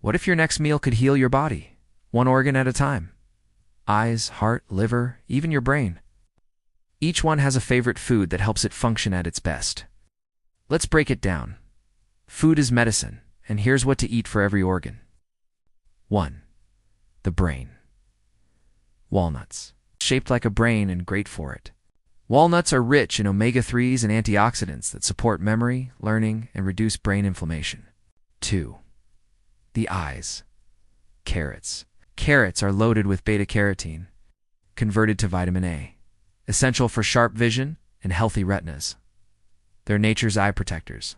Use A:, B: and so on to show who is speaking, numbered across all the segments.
A: What if your next meal could heal your body, one organ at a time? Eyes, heart, liver, even your brain. Each one has a favorite food that helps it function at its best. Let's break it down. Food is medicine, and here's what to eat for every organ. 1. The brain. Walnuts. Shaped like a brain and great for it. Walnuts are rich in omega-3s and antioxidants that support memory, learning, and reduce brain inflammation. 2. The eyes. Carrots. Carrots are loaded with beta-carotene, converted to vitamin A, essential for sharp vision and healthy retinas. They're nature's eye protectors.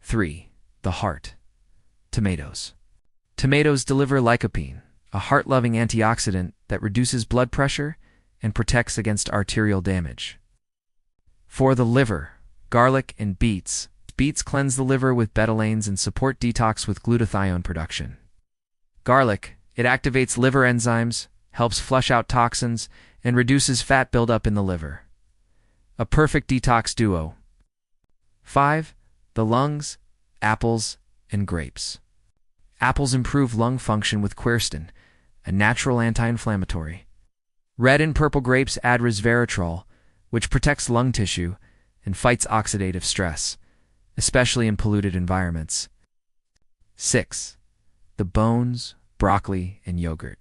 A: 3. The heart. Tomatoes. Tomatoes deliver lycopene, a heart-loving antioxidant that reduces blood pressure and protects against arterial damage. 4. The liver. Garlic and beets. Beets cleanse the liver with betalains and support detox with glutathione production. Garlic. It activates liver enzymes, helps flush out toxins, and reduces fat buildup in the liver. A perfect detox duo. 5. The lungs, apples, and grapes. Apples improve lung function with quercetin, a natural anti-inflammatory. Red and purple grapes add resveratrol, which protects lung tissue and fights oxidative stress, especially in polluted environments. 6. The bones, broccoli, and yogurt.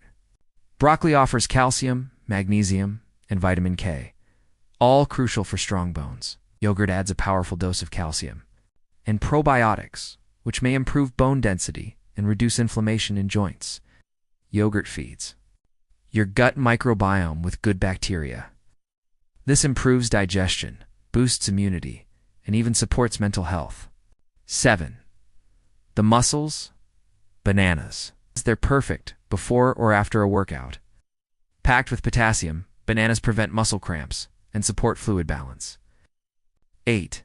A: Broccoli offers calcium, magnesium, and vitamin K, all crucial for strong bones. Yogurt adds a powerful dose of calcium. And probiotics, which may improve bone density and reduce inflammation in joints. Yogurt feeds your gut microbiome with good bacteria. This improves digestion, boosts immunity, and even supports mental health. 7. The muscles, bananas. They're perfect before or after a workout. Packed with potassium, bananas prevent muscle cramps and support fluid balance. 8.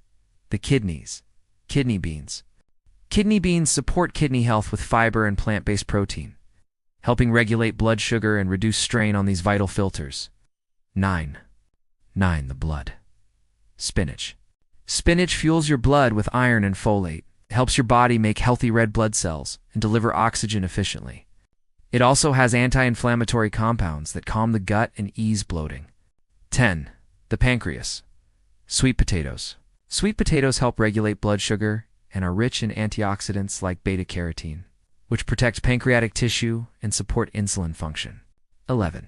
A: The kidneys, kidney beans. Kidney beans support kidney health with fiber and plant-based protein, helping regulate blood sugar and reduce strain on these vital filters. 9. The blood. Spinach. Spinach fuels your blood with iron and folate, helps your body make healthy red blood cells, and deliver oxygen efficiently. It also has anti-inflammatory compounds that calm the gut and ease bloating. 10. The pancreas. Sweet potatoes. Sweet potatoes help regulate blood sugar and are rich in antioxidants like beta-carotene, which protect pancreatic tissue and support insulin function. 11.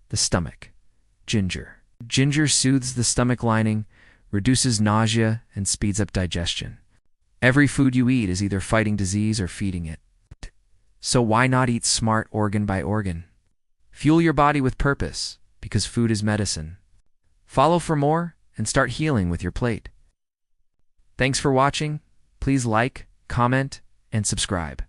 A: The stomach. Ginger. Ginger soothes the stomach lining, reduces nausea, and speeds up digestion. Every food you eat is either fighting disease or feeding it. So why not eat smart organ by organ? Fuel your body with purpose, because food is medicine. Follow for more and start healing with your plate. Thanks for watching. Please like, comment, and subscribe.